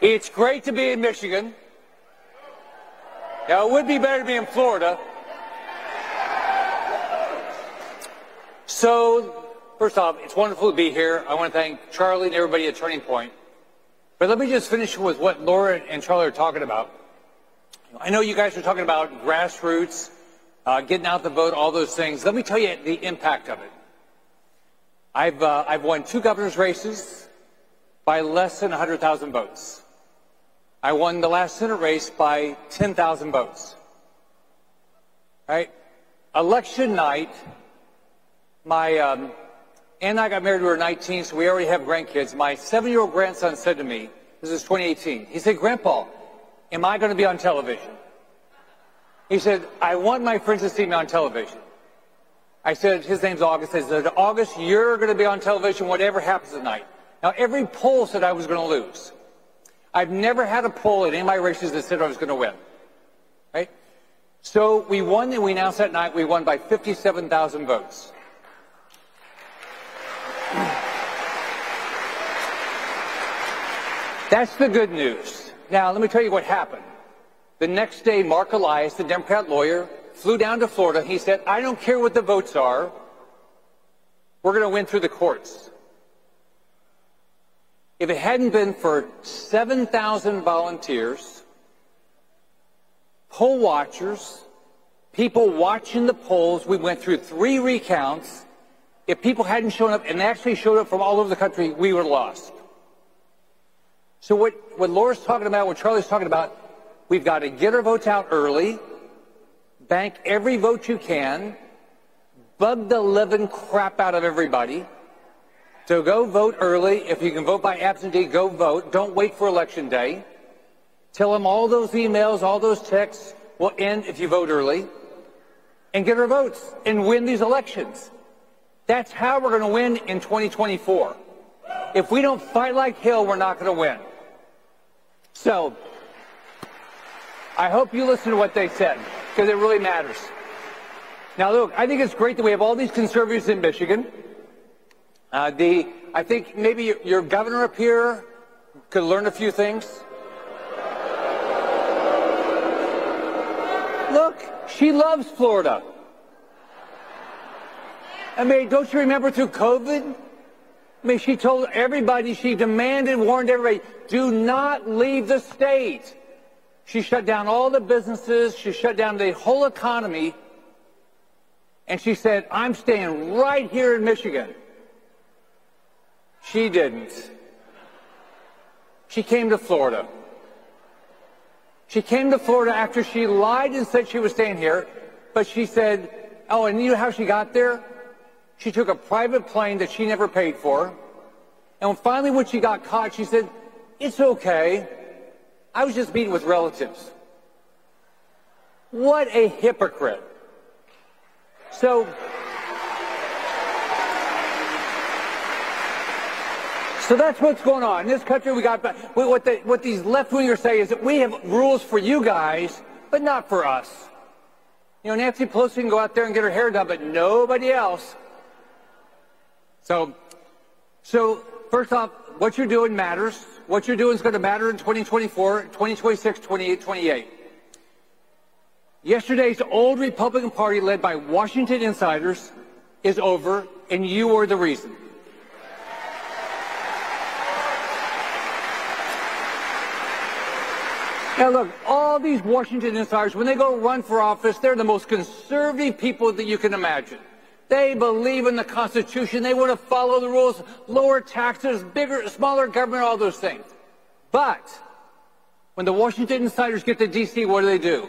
It's great to be in Michigan. Now, it would be better to be in Florida. So, first off, it's wonderful to be here. I want to thank Charlie and everybody at Turning Point. But let me just finish with what Laura and Charlie are talking about. I know you guys are talking about grassroots, getting out the vote, all those things. Let me tell you the impact of it. I've won 2 governor's races by less than 100,000 votes. I won the last Senate race by 10,000 votes. Right? Election night, Ann and I got married when we were 19, so we already have grandkids. My 7-year-old grandson said to me, this is 2018, he said, "Grandpa, am I going to be on television?" He said, "I want my friends to see me on television." I said, his name's August. I said, "August, you're going to be on television whatever happens tonight." Now, every poll said I was going to lose. I've never had a poll in any of my races that said I was going to win. Right? So we won, and we announced that night we won by 57,000 votes. That's the good news. Now, let me tell you what happened. The next day, Mark Elias, the Democrat lawyer, flew down to Florida. He said, "I don't care what the votes are. We're going to win through the courts." If it hadn't been for 7,000 volunteers, poll watchers, people watching the polls, we went through 3 recounts. If people hadn't shown up, and they actually showed up from all over the country, we would have lost. So what Laura's talking about, what Charlie's talking about, we've got to get our votes out early, bank every vote you can, bug the living crap out of everybody. So go vote early. If you can vote by absentee, go vote. Don't wait for Election Day. Tell them all those emails, all those texts will end if you vote early. And get our votes and win these elections. That's how we're going to win in 2024. If we don't fight like hell, we're not going to win. So, I hope you listen to what they said, because it really matters. Now, look, I think it's great that we have all these conservatives in Michigan. I think maybe your governor up here could learn a few things. Look, she loves Florida. I mean, don't you remember through COVID? I mean, she told everybody, she demanded, warned everybody, do not leave the state. She shut down all the businesses. She shut down the whole economy. And she said, "I'm staying right here in Michigan." She didn't. She came to Florida. She came to Florida after she lied and said she was staying here. But she said, oh, and you know how she got there? She took a private plane that she never paid for. And finally, when she got caught, she said, "It's okay. I was just meeting with relatives." What a hypocrite. So that's what's going on. In this country, we got what these left-wingers say is that we have rules for you guys, but not for us. You know, Nancy Pelosi can go out there and get her hair done, but nobody else. So first off, what you're doing matters. What you're doing is going to matter in 2024, 2026, 28. Yesterday's old Republican Party, led by Washington insiders, is over, and you were the reason. Now look, all these Washington insiders, when they go run for office, they're the most conservative people that you can imagine. They believe in the Constitution. They want to follow the rules, lower taxes, smaller government, all those things. But when the Washington insiders get to D.C., what do?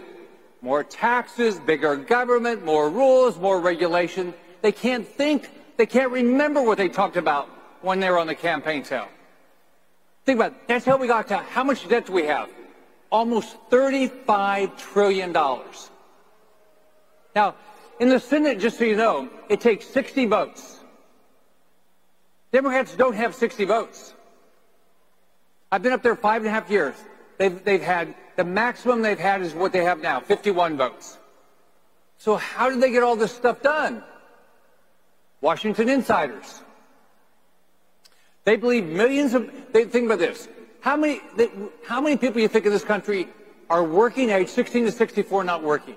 More taxes, bigger government, more rules, more regulation. They can't think. They can't remember what they talked about when they were on the campaign trail. Think about it. That's how we got to how much debt do we have? Almost $35 trillion. Now, in the Senate, just so you know, it takes 60 votes. Democrats don't have 60 votes. I've been up there 5.5 years. They've had, the maximum they've had is what they have now, 51 votes. So how did they get all this stuff done? Washington insiders. They believe think about this. How many people you think in this country are working age 16 to 64 not working?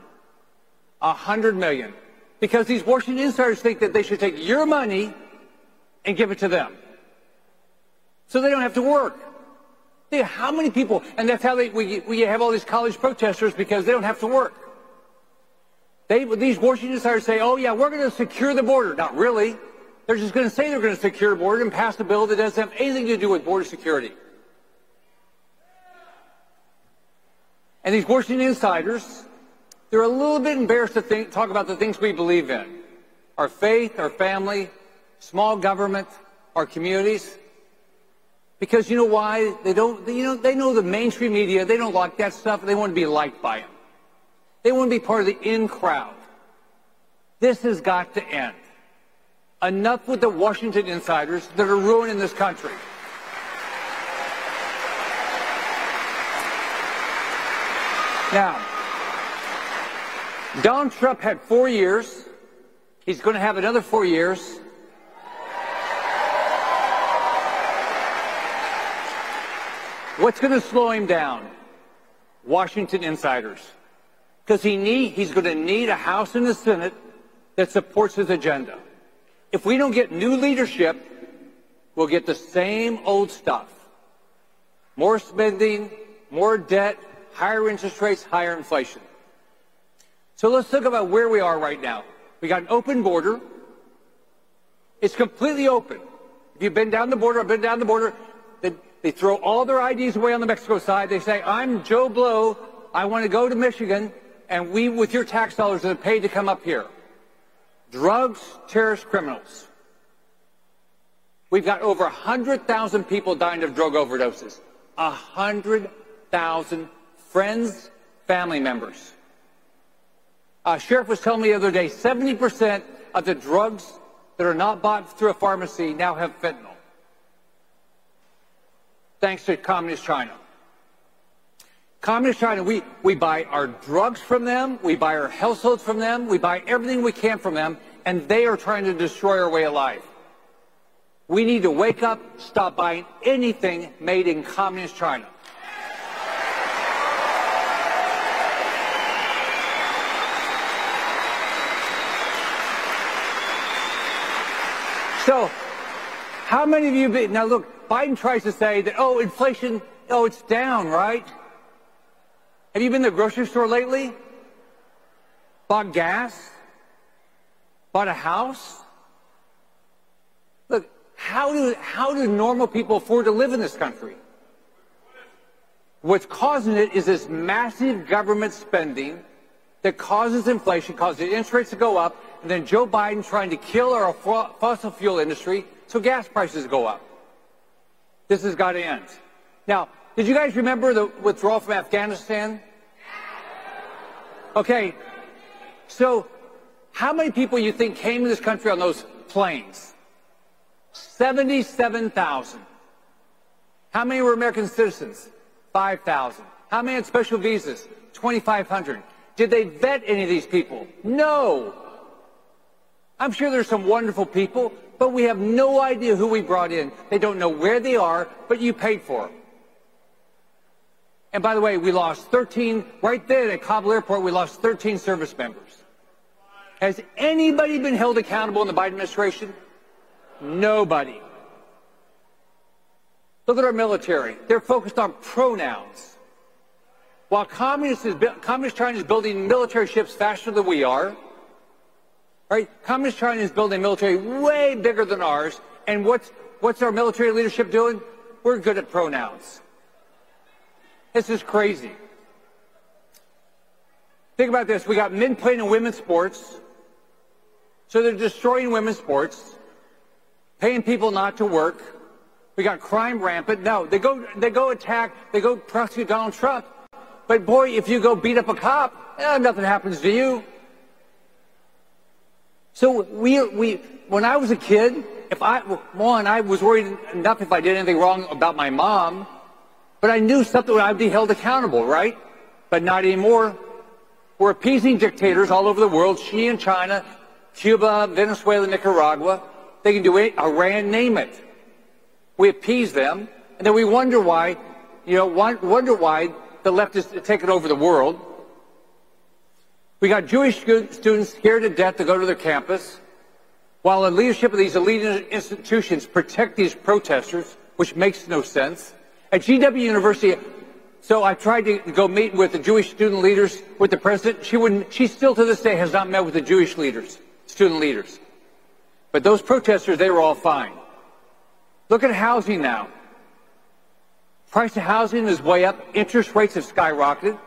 100 million. Because these Washington insiders think that they should take your money and give it to them. So they don't have to work. How many people, and that's how we have all these college protesters, because they don't have to work. These Washington insiders say, oh yeah, we're going to secure the border. Not really. They're just going to say they're going to secure the border and pass a bill that doesn't have anything to do with border security. And these Washington insiders, they're a little bit embarrassed to talk about the things we believe in. Our faith, our family, small government, our communities. Because you know why? They know the mainstream media, they don't like that stuff, they want to be liked by them. They want to be part of the in crowd. This has got to end. Enough with the Washington insiders that are ruining this country. Now, Donald Trump had 4 years. He's going to have another 4 years. What's going to slow him down? Washington insiders. Because he's going to need a House and a Senate that supports his agenda. If we don't get new leadership, we'll get the same old stuff. More spending, more debt, higher interest rates, higher inflation. So let's think about where we are right now. We got an open border. It's completely open. If you've been down the border, I've been down the border. They throw all their IDs away on the Mexico side. They say, I'm Joe Blow. I want to go to Michigan, and we, with your tax dollars, are paid to come up here. Drugs, terrorist, criminals. We've got over 100,000 people dying of drug overdoses. 100,000 friends, family members. Sheriff was telling me the other day, 70% of the drugs that are not bought through a pharmacy now have fentanyl. Thanks to Communist China. Communist China, we buy our drugs from them, we buy our households from them, we buy everything we can from them, and they are trying to destroy our way of life. We need to wake up, stop buying anything made in Communist China. So, how many of you, now look, Biden tries to say that, oh, inflation, oh, it's down, right? Have you been to the grocery store lately? Bought gas? Bought a house? Look, how do normal people afford to live in this country? What's causing it is this massive government spending that causes inflation, causes interest rates to go up, and then Joe Biden trying to kill our fossil fuel industry so gas prices go up. This has got to end. Now, did you guys remember the withdrawal from Afghanistan? Okay, so how many people you think came to this country on those planes? 77,000. How many were American citizens? 5,000. How many had special visas? 2,500. Did they vet any of these people? No. I'm sure there's some wonderful people, but we have no idea who we brought in. They don't know where they are, but you paid for them. And by the way, we lost 13, right there at Kabul Airport, we lost 13 service members. Has anybody been held accountable in the Biden administration? Nobody. Look at our military. They're focused on pronouns. While Communist China is building military ships faster than we are, right? Communist China is building a military way bigger than ours, and what's our military leadership doing? We're good at pronouns. This is crazy. Think about this. We got men playing in women's sports, so they're destroying women's sports, paying people not to work. We got crime rampant. No, they go prosecute Donald Trump. But boy, if you go beat up a cop, nothing happens to you. So when I was a kid, I was worried enough if I did anything wrong about my mom, but I knew something I'd be held accountable, right? But not anymore. We're appeasing dictators all over the world, Xi in China, Cuba, Venezuela, Nicaragua. They can do it, Iran, name it. We appease them, and then we wonder why You know, wonder why the left is taking over the world. We got Jewish students scared to death to go to their campus, while the leadership of these elite institutions protect these protesters, which makes no sense. At GW University, so I tried to go meet with the Jewish student leaders, with the president. She still to this day has not met with the Jewish leaders, student leaders. But those protesters, they were all fine. Look at housing now. Price of housing is way up. Interest rates have skyrocketed.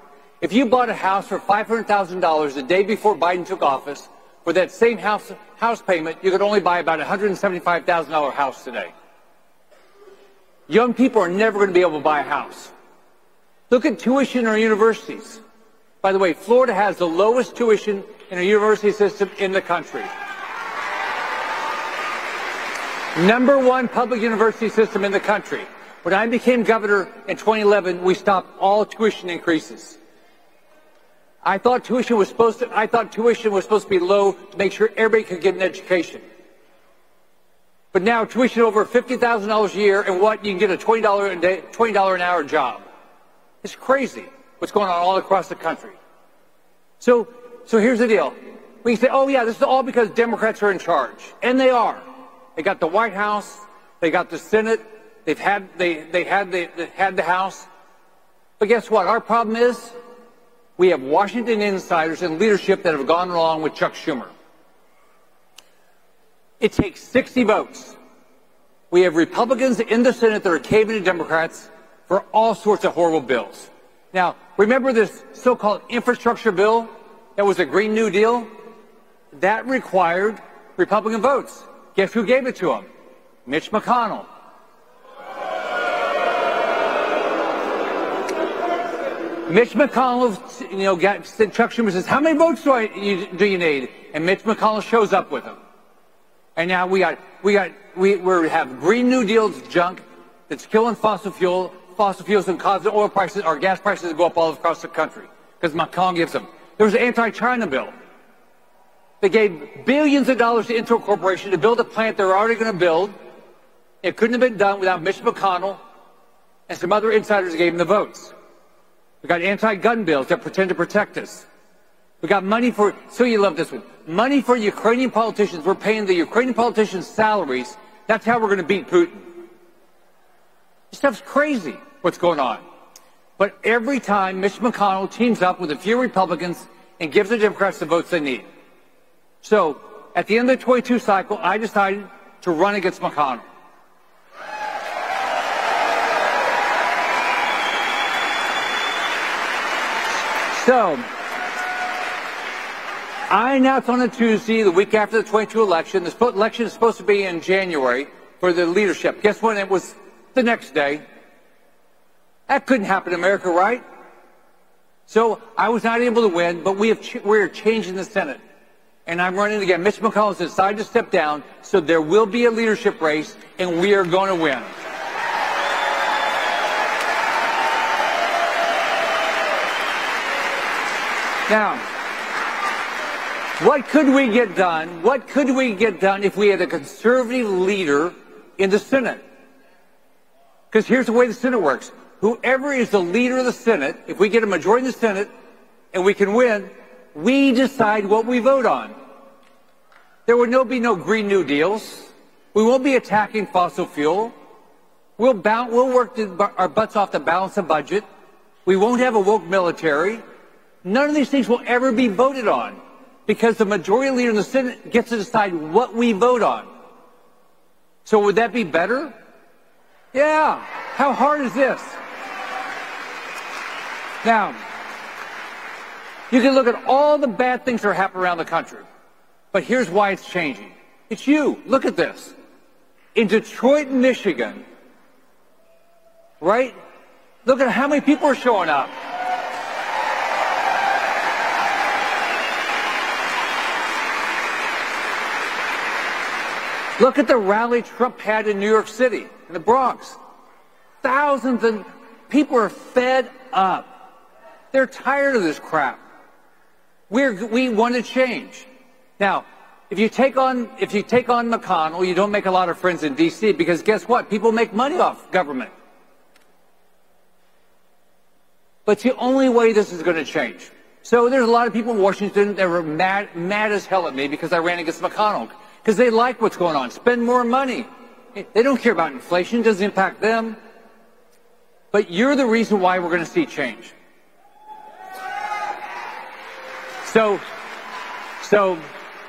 If you bought a house for $500,000 the day before Biden took office, for that same house payment, you could only buy about a $175,000 house today. Young people are never going to be able to buy a house. Look at tuition in our universities. By the way, Florida has the lowest tuition in a university system in the country. #1 public university system in the country. When I became governor in 2011, we stopped all tuition increases. I thought tuition was supposed to be low to make sure everybody could get an education. But now tuition over $50,000 a year, and what? You can get a $20 an hour job. It's crazy what's going on all across the country. So here's the deal. We can say, oh yeah, this is all because Democrats are in charge. And they are. They got the White House, they got the Senate, they had the House. But guess what? Our problem is we have Washington insiders and leadership that have gone along with Chuck Schumer. It takes 60 votes. We have Republicans in the Senate that are caving to Democrats for all sorts of horrible bills. Now, remember this so-called infrastructure bill that was a Green New Deal? That required Republican votes. Guess who gave it to him? Mitch McConnell. Mitch McConnell, Chuck Schumer says, how many votes do you need? And Mitch McConnell shows up with them. And now we have Green New Deal's junk that's killing fossil fuels and causing oil prices, or gas prices to go up all across the country because McConnell gives them. There was an anti-China bill. They gave billions of dollars to Intel Corporation to build a plant they're already going to build. It couldn't have been done without Mitch McConnell and some other insiders that gave him the votes. We got anti-gun bills that pretend to protect us. We got money for, so you love this one, money for Ukrainian politicians. We're paying the Ukrainian politicians' salaries. That's how we're going to beat Putin. This stuff's crazy, what's going on. But every time Mitch McConnell teams up with a few Republicans and gives the Democrats the votes they need. So at the end of the 22 cycle, I decided to run against McConnell. So, I announced on a Tuesday, the week after the 22 election, the election is supposed to be in January for the leadership. Guess when? It was the next day. That couldn't happen in America, right? So, I was not able to win, but we're changing the Senate. And I'm running again. Mitch McConnell has decided to step down, so there will be a leadership race, and we are going to win. Now, what could we get done? What could we get done if we had a conservative leader in the Senate? Because here's the way the Senate works. Whoever is the leader of the Senate, if we get a majority in the Senate and we can win, we decide what we vote on. There will be no Green New Deals. We won't be attacking fossil fuel. We'll work our butts off to balance the budget. We won't have a woke military. None of these things will ever be voted on because the majority leader in the Senate gets to decide what we vote on. So would that be better? Yeah. How hard is this? Now, you can look at all the bad things that are happening around the country, but here's why it's changing. It's you. Look at this. In Detroit, Michigan, right? Look at how many people are showing up. Look at the rally Trump had in New York City, in the Bronx. Thousands of people are fed up. They're tired of this crap. We want to change. Now, if you take on McConnell, you don't make a lot of friends in D.C. because guess what? People make money off government. But it's the only way this is going to change. So there's a lot of people in Washington that were mad as hell at me because I ran against McConnell, because they like what's going on. Spend more money. They don't care about inflation. It doesn't impact them. But you're the reason why we're going to see change. So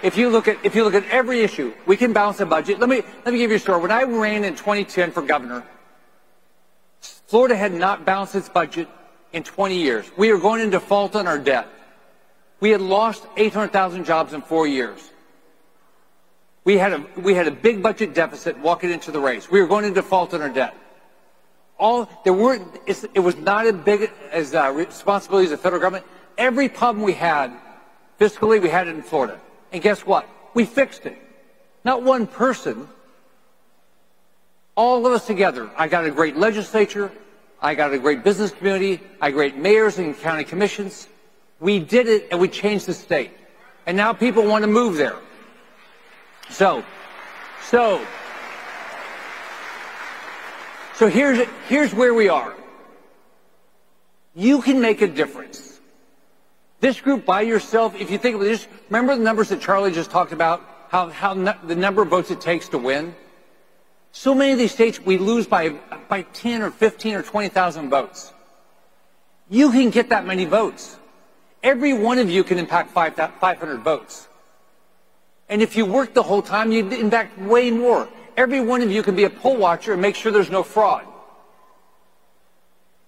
if you look at every issue, we can balance the budget. Let me give you a story. When I ran in 2010 for governor, Florida had not balanced its budget in 20 years. We were going into default on our debt. We had lost 800,000 jobs in 4 years. We had a big budget deficit walking into the race. We were going into default on our debt. It was not as big as responsibility as the federal government. Every problem we had fiscally, we had it in Florida. And guess what? We fixed it. Not one person. All of us together. I got a great legislature. I got a great business community. I got great mayors and county commissions. We did it, and we changed the state. And now people want to move there. So here's where we are. You can make a difference. This group by yourself, if you think of it, just remember the numbers that Charlie just talked about, how the number of votes it takes to win. So many of these states we lose by 10 or 15 or 20,000 votes. You can get that many votes. Every one of you can impact 500 votes. And if you work the whole time, you impact way more. Every one of you can be a poll watcher and make sure there's no fraud.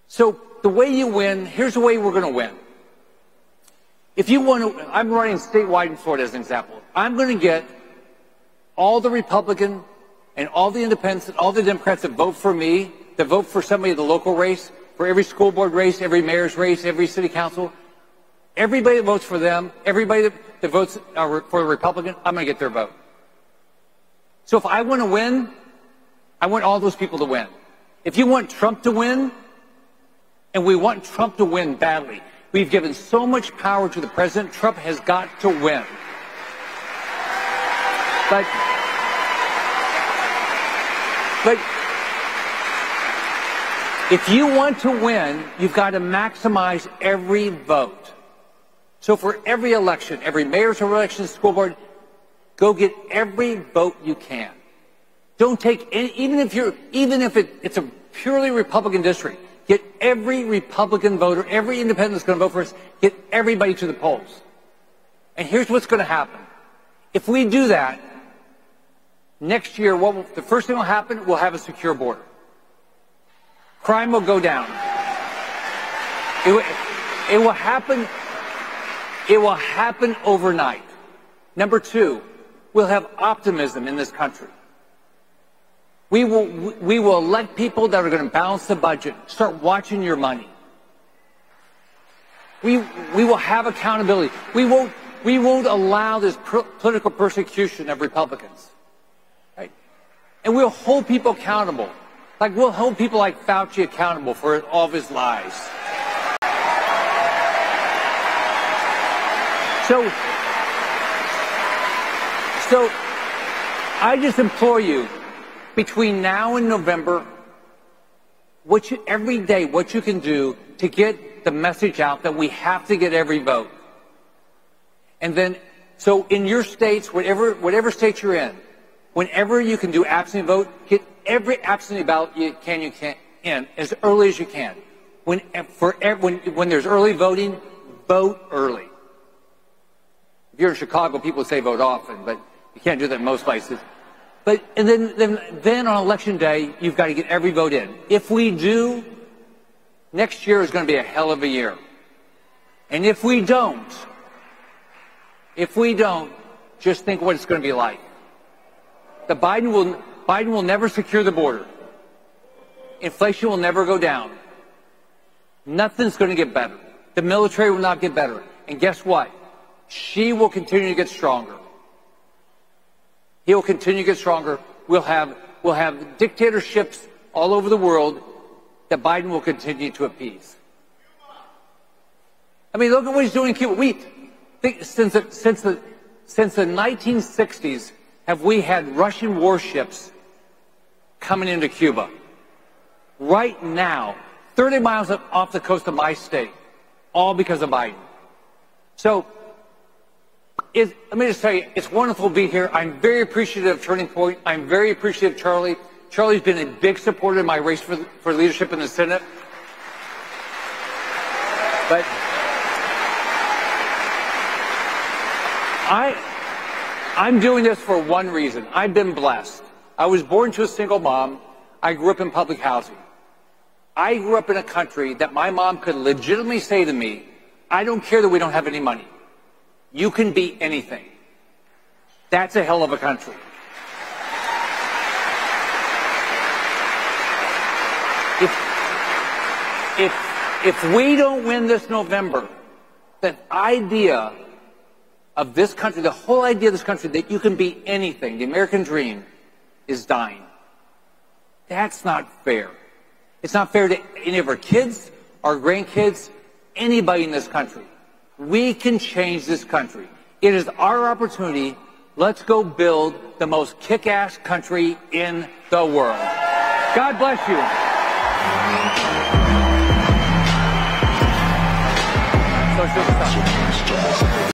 So the way you win, here's the way we're going to win. If you want to, I'm running statewide in Florida as an example. I'm going to get all the Republican and all the independents and all the Democrats that vote for me, that vote for somebody in the local race, for every school board race, every mayor's race, every city council, everybody that votes for them, everybody that votes for the Republican, I'm going to get their vote. So if I want to win, I want all those people to win. If you want Trump to win, and we want Trump to win badly, we've given so much power to the president, Trump has got to win. But if you want to win, you've got to maximize every vote. So for every election, every mayor's election, school board, go get every vote you can. Don't take any, even if it's a purely Republican district, get every Republican voter, every independent that's going to vote for us, get everybody to the polls. And here's what's going to happen. If we do that, next year, the first thing will happen, we'll have a secure border. Crime will go down. It will happen. It will happen overnight. Number two, we'll have optimism in this country. We will elect people that are going to balance the budget. Start watching your money. We will have accountability. We won't allow this political persecution of Republicans. Right? And we'll hold people accountable. Like we'll hold people like Fauci accountable for all of his lies. So I just implore you, between now and November, every day, what you can do to get the message out that we have to get every vote. And then, so in your states, whatever state you're in, whenever you can do absentee vote, get every absentee ballot you can in as early as you can. When there's early voting, vote early. If you're in Chicago, people say vote often, but you can't do that in most places. And then on election day, you've got to get every vote in. If we do, next year is going to be a hell of a year. And if we don't, just think what it's going to be like. Biden will never secure the border. Inflation will never go down. Nothing's going to get better. The military will not get better. And guess what? She will continue to get stronger. He will continue to get stronger. We'll have dictatorships all over the world that Biden will continue to appease. I mean, look at what he's doing in Cuba. Since the 1960s, have we had Russian warships coming into Cuba? Right now, 30 miles off the coast of my state, all because of Biden. So let me just tell you, it's wonderful to be here. I'm very appreciative of Turning Point. I'm very appreciative of Charlie. Charlie's been a big supporter in my race for leadership in the Senate. But I'm doing this for one reason. I've been blessed. I was born to a single mom. I grew up in public housing. I grew up in a country that my mom could legitimately say to me, I don't care that we don't have any money. You can be anything. That's a hell of a country. If we don't win this November, the idea of this country, the whole idea of this country, that you can be anything, the American dream, is dying. That's not fair. It's not fair to any of our kids, our grandkids, anybody in this country. We can change this country. It is our opportunity. Let's go build the most kick-ass country in the world. God bless you.